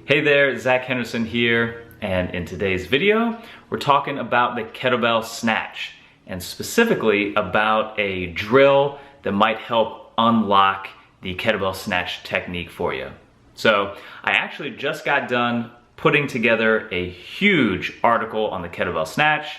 Hey there, Zach Henderson here, and in today's video, we're talking about the kettlebell snatch, and specifically about a drill that might help unlock the kettlebell snatch technique for you. So, I actually just got done putting together a huge article on the kettlebell snatch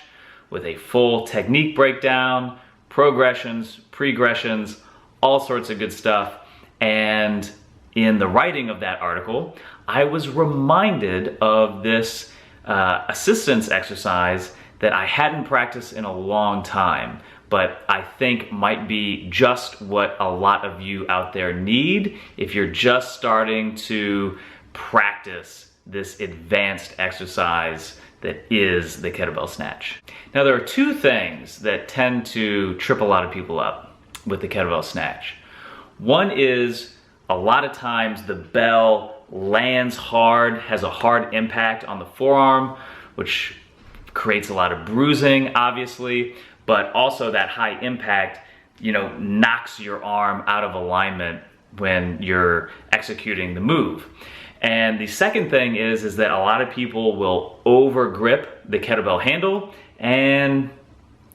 with a full technique breakdown, progressions, pregressions, all sorts of good stuff. And in the writing of that article, I was reminded of this assistance exercise that I hadn't practiced in a long time, but I think might be just what a lot of you out there need if you're just starting to practice this advanced exercise that is the kettlebell snatch. Now, there are two things that tend to trip a lot of people up with the kettlebell snatch. One is a lot of times the bell lands hard, has a hard impact on the forearm, which creates a lot of bruising, obviously, but also that high impact, knocks your arm out of alignment when you're executing the move. And the second thing is that a lot of people will over grip the kettlebell handle and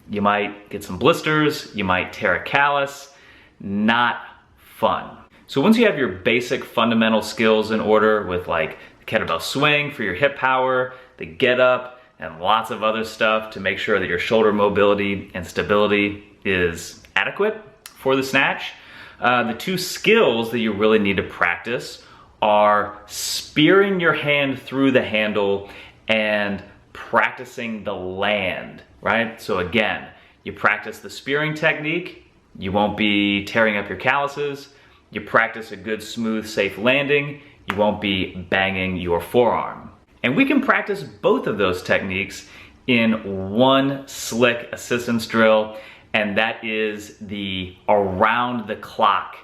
you might get some blisters, you might tear a callus. Not fun. So once you have your basic fundamental skills in order with like the kettlebell swing for your hip power, the get up, and lots of other stuff to make sure that your shoulder mobility and stability is adequate for the snatch, the two skills that you really need to practice are spearing your hand through the handle and practicing the land, right? So again, you practice the spearing technique, you won't be tearing up your calluses. You practice a good, smooth, safe landing, you won't be banging your forearm. And we can practice both of those techniques in one slick assistance drill, and that is the around the clock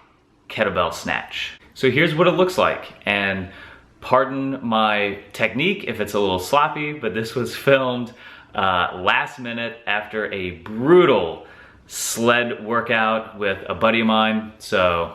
kettlebell snatch. So here's what it looks like, and pardon my technique if it's a little sloppy, but this was filmed last minute after a brutal sled workout with a buddy of mine, so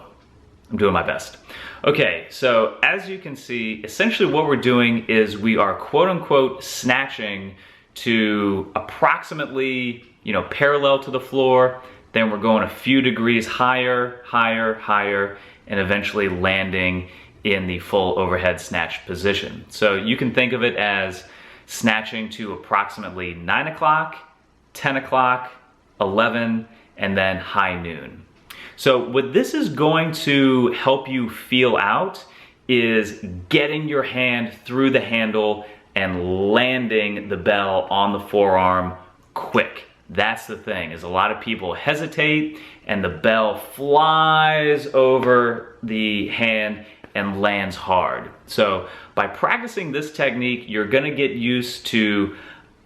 I'm doing my best. Okay, so as you can see, essentially what we're doing is we are quote unquote snatching to approximately, parallel to the floor, then we're going a few degrees higher, higher, higher, and eventually landing in the full overhead snatch position. So you can think of it as snatching to approximately 9 o'clock, 10 o'clock, 11, and then high noon. So what this is going to help you feel out is getting your hand through the handle and landing the bell on the forearm quick. That's the thing, is a lot of people hesitate and the bell flies over the hand and lands hard. So by practicing this technique, you're gonna get used to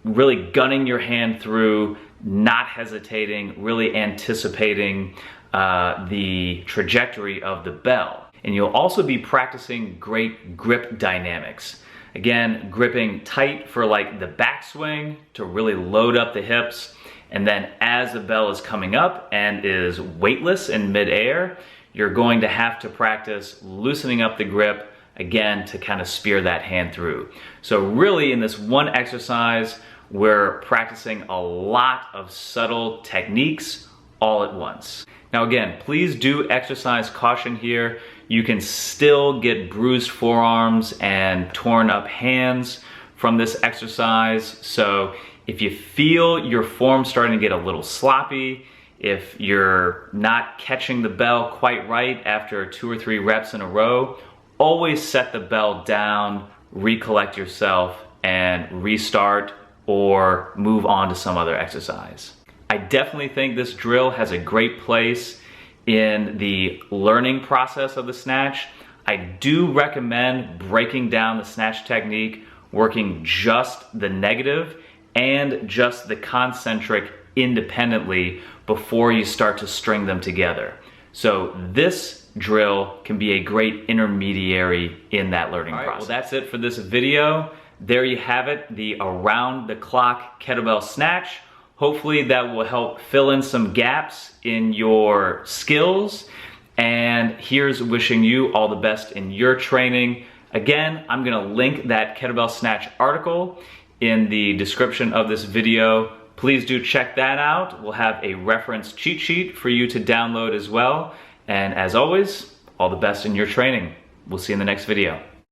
really gunning your hand through, not hesitating, really anticipating the trajectory of the bell. And you'll also be practicing great grip dynamics. Again, gripping tight for like the backswing to really load up the hips. And then as the bell is coming up and is weightless in midair, you're going to have to practice loosening up the grip again to kind of spear that hand through. So really in this one exercise, we're practicing a lot of subtle techniques all at once. Now again, please do exercise caution here. You can still get bruised forearms and torn up hands from this exercise. So if you feel your form starting to get a little sloppy, if you're not catching the bell quite right after 2 or 3 reps in a row, always set the bell down, recollect yourself, and restart or move on to some other exercise. I definitely think this drill has a great place in the learning process of the snatch. I do recommend breaking down the snatch technique, working just the negative and just the concentric independently before you start to string them together. So this drill can be a great intermediary in that learning process. Well, that's it for this video. There you have it, the around the clock kettlebell snatch. Hopefully that will help fill in some gaps in your skills. And here's wishing you all the best in your training. Again, I'm gonna link that kettlebell snatch article in the description of this video. Please do check that out. We'll have a reference cheat sheet for you to download as well. And as always, all the best in your training. We'll see you in the next video.